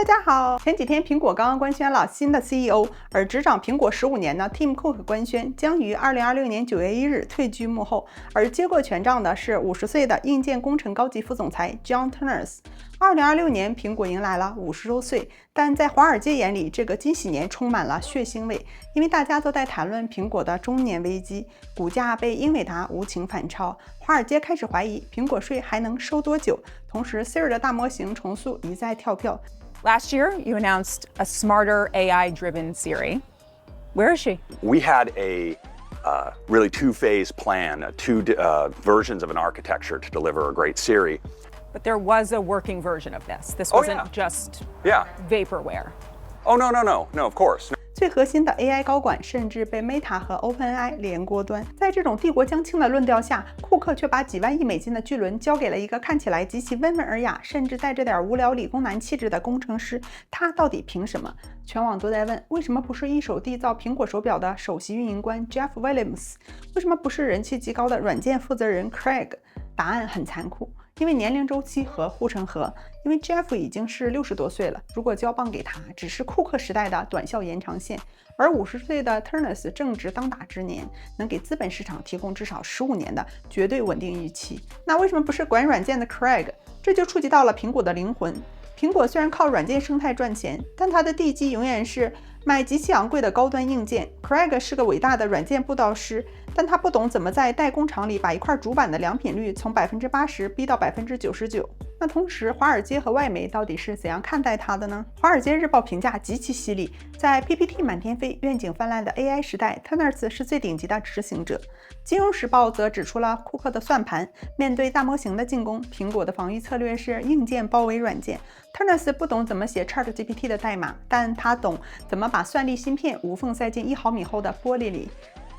大家好。前几天苹果刚刚官宣了新的 CEO， 而执掌苹果15年的 Tim Cook 官宣将于2026年9月1日退居幕后，而接过权杖的是50岁的硬件工程高级副总裁 John Ternus。2026年苹果迎来了50周岁，但在华尔街眼里，这个金喜年充满了血腥味，因为大家都在谈论苹果的中年危机，股价被英伟达无情反超，华尔街开始怀疑苹果税还能收多久。同时 Siri 的大模型重塑一再跳票。Last year, you announced a smarter AI-driven Siri. Where is she? We had a really two-phase plan, two versions of an architecture to deliver a great Siri. But there was a working version of this. This wasn't just vaporware. Oh, no, of course. 最核心的 AI 高管甚至被 Meta 和 OpenAI 连锅端。在这种帝国将倾的论调下，库克却把几万亿美金的巨轮交给了一个看起来极其温文尔雅，甚至带着点无聊理工男气质的工程师。他到底凭什么？全网都在问，为什么不是一手缔造苹果手表的首席运营官 Jeff Williams？ 为什么不是人气极高的软件负责人 Craig？ 答案很残酷，因为年龄周期和护城河。因为 Jeff 已经是60多岁了，如果交棒给他，只是库克时代的短效延长线。而50岁的 Ternus 正值当打之年，能给资本市场提供至少15年的绝对稳定预期。那为什么不是管软件的 Craig？ 这就触及到了苹果的灵魂。苹果虽然靠软件生态赚钱，但它的地基永远是卖极其昂贵的高端硬件。Craig 是个伟大的软件布道师，但他不懂怎么在代工厂里把一块主板的良品率从80%逼到99%。那同时，华尔街和外媒到底是怎样看待他的呢？华尔街日报评价极其犀利，在 PPT 满天飞、愿景泛滥的 AI 时代 ，Ternus 是最顶级的执行者。金融时报则指出了库克的算盘，面对大模型的进攻，苹果的防御策略是硬件包围软件。Ternus 不懂怎么写 ChatGPT 的代码，但他懂怎么把算力芯片无缝塞进1毫米厚的玻璃里。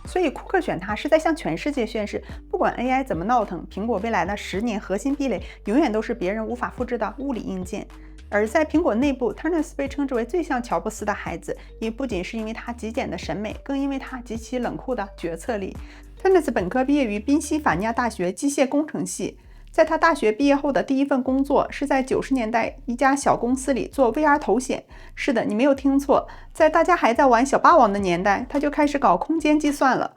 所以库克选他是在向全世界宣示，不管 AI 怎么闹腾，苹果未来的10年核心壁垒永远都是别人无法复制的物理硬件。而在苹果内部 Ternus 被称之为最像乔布斯的孩子，也不仅是因为他极简的审美，更因为他极其冷酷的决策力。Ternus 本科毕业于宾夕法尼亚大学机械工程系，在他大学毕业后的第一份工作是在90年代一家小公司里做 VR 头显。是的，你没有听错，在大家还在玩小霸王的年代，他就开始搞空间计算了。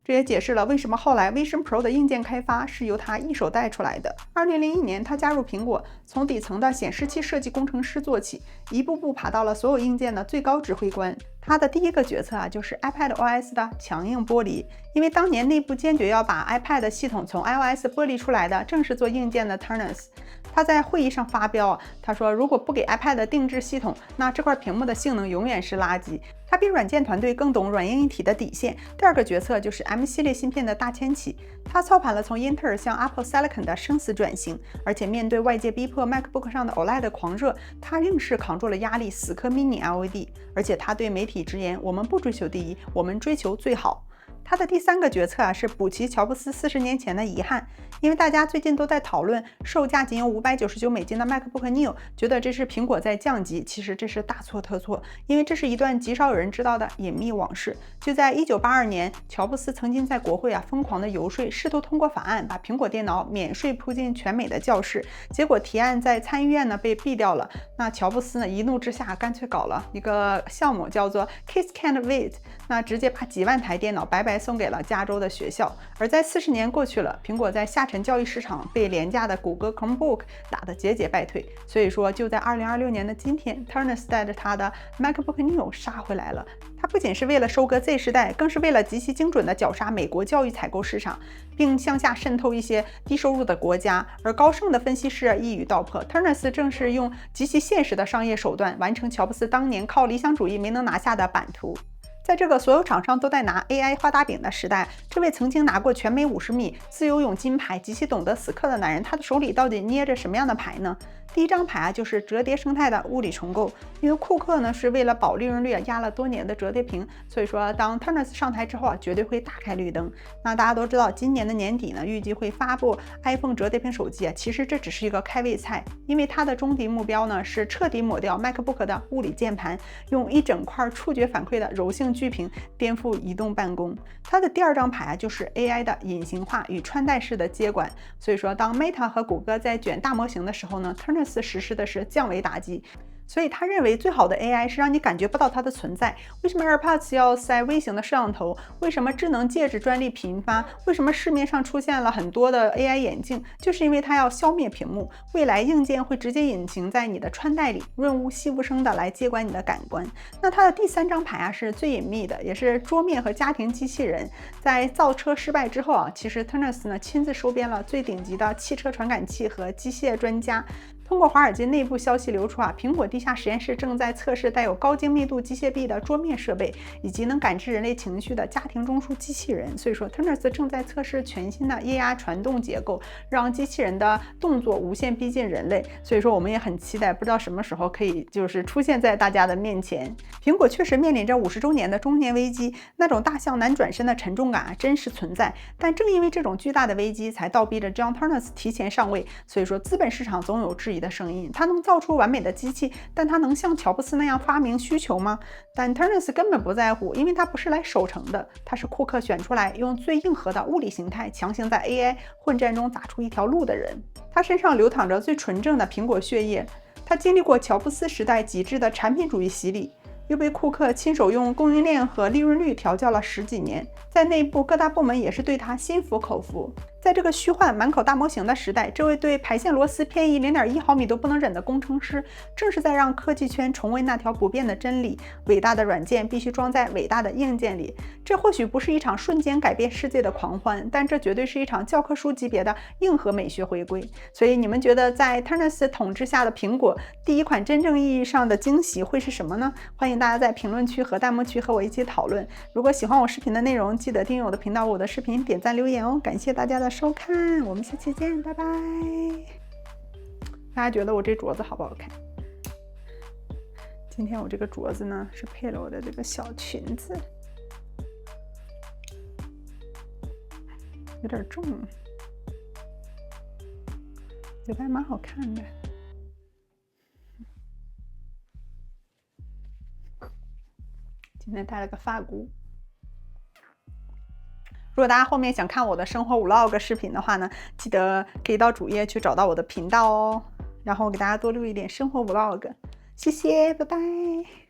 这也解释了为什么后来 Vision Pro 的硬件开发是由他一手带出来的。2001年，他加入苹果，从底层的显示器设计工程师做起，一步步爬到了所有硬件的最高指挥官。他的第一个决策就是 iPad OS 的强硬剥离，因为当年内部坚决要把 iPad 系统从 iOS 剥离出来的，正是做硬件的 Ternus。他在会议上发飙，他说如果不给 iPad 定制系统，那这块屏幕的性能永远是垃圾。他比软件团队更懂软硬一体的底线。第二个决策就是 M 系列芯片的大迁徙，他操盘了从英特尔向 Apple Silicon 的生死转型，而且面对外界逼迫 MacBook 上的 OLED 的狂热，他硬是扛住了压力，死磕 Mini LED。而且他对媒体直言，我们不追求第一，我们追求最好。他的第三个决策是补齐乔布斯40年前的遗憾，因为大家最近都在讨论售价仅有$599的 MacBook Neo， 觉得这是苹果在降级，其实这是大错特错，因为这是一段极少有人知道的隐秘往事。就在1982年，乔布斯曾经在国会疯狂的游说，试图通过法案把苹果电脑免税铺进全美的教室，结果提案在参议院被毙掉了。那乔布斯一怒之下干脆搞了一个项目，叫做 Kids Can't Wait， 那直接把几万台电脑白白送给了加州的学校。而在40年过去了，苹果在下沉教育市场被廉价的谷歌 Chromebook 打得节节败退。所以说，就在2026年的今天， Ternus 带着他的 MacBook Neo 杀回来了。他不仅是为了收割 Z 时代，更是为了极其精准地绞杀美国教育采购市场，并向下渗透一些低收入的国家。而高盛的分析师一语道破， Ternus 正是用极其现实的商业手段，完成乔布斯当年靠理想主义没能拿下的版图。在这个所有厂商都在拿 AI 画大饼的时代，这位曾经拿过全美50米自由泳金牌、极其懂得死磕的男人，他的手里到底捏着什么样的牌呢？第一张牌就是折叠生态的物理重构。因为库克呢是为了保利润率压了多年的折叠屏，所以说当 Ternus 上台之后绝对会大开绿灯。那大家都知道，今年的年底呢，预计会发布 iPhone 折叠屏手机其实这只是一个开胃菜，因为它的终极目标呢是彻底抹掉 MacBook 的物理键盘，用一整块触觉反馈的柔性巨屏，颠覆移动办公。它的第二张牌啊，就是 AI 的隐形化与穿戴式的接管。所以说，当 Meta 和谷歌在卷大模型的时候呢 ，Ternus 实施的是降维打击。所以他认为最好的 AI 是让你感觉不到它的存在。为什么 AirPods 要塞微型的摄像头？为什么智能戒指专利频发？为什么市面上出现了很多的 AI 眼镜？就是因为它要消灭屏幕。未来硬件会直接隐形在你的穿戴里，润物细无声的来接管你的感官。那它的第三张牌啊是最隐秘的，也是桌面和家庭机器人。在造车失败之后啊，其实 Ternus 呢亲自收编了最顶级的汽车传感器和机械专家。通过华尔街内部消息流出啊，苹果地下实验室正在测试带有高精密度机械臂的桌面设备，以及能感知人类情绪的家庭中枢机器人。所以说 ，Ternus 正在测试全新的液压传动结构，让机器人的动作无限逼近人类。所以说，我们也很期待，不知道什么时候可以就是出现在大家的面前。苹果确实面临着50周年的中年危机，那种大象难转身的沉重感啊，真实存在。但正因为这种巨大的危机，才倒逼着 John Ternus 提前上位。所以说，资本市场总有质疑的声音，他能造出完美的机器，但他能像乔布斯那样发明需求吗？但 Ternus 根本不在乎，因为他不是来守城的，他是库克选出来用最硬核的物理形态强行在 AI 混战中打出一条路的人。他身上流淌着最纯正的苹果血液，他经历过乔布斯时代极致的产品主义洗礼，又被库克亲手用供应链和利润率调教了10几年，在内部各大部门也是对他心服口服。在这个虚幻满口大模型的时代，这位对排线螺丝偏移0.1毫米都不能忍的工程师，正是在让科技圈重温那条不变的真理：伟大的软件必须装在伟大的硬件里。这或许不是一场瞬间改变世界的狂欢，但这绝对是一场教科书级别的硬核美学回归。所以你们觉得在 Ternus 统治下的苹果第一款真正意义上的惊喜会是什么呢？欢迎大家在评论区和弹幕区和我一起讨论。如果喜欢我视频的内容，记得订阅我的频道，我的视频点赞留言哦。感谢大家的收看，我们下期见，拜拜。大家觉得我这镯子好不好看？今天我这个镯子呢，是配了我的这个小裙子，有点重，觉得还蛮好看的。今天戴了个发箍。如果大家后面想看我的生活 vlog 视频的话呢，记得可以到主页去找到我的频道哦，然后给大家多录一点生活 vlog。谢谢，拜拜。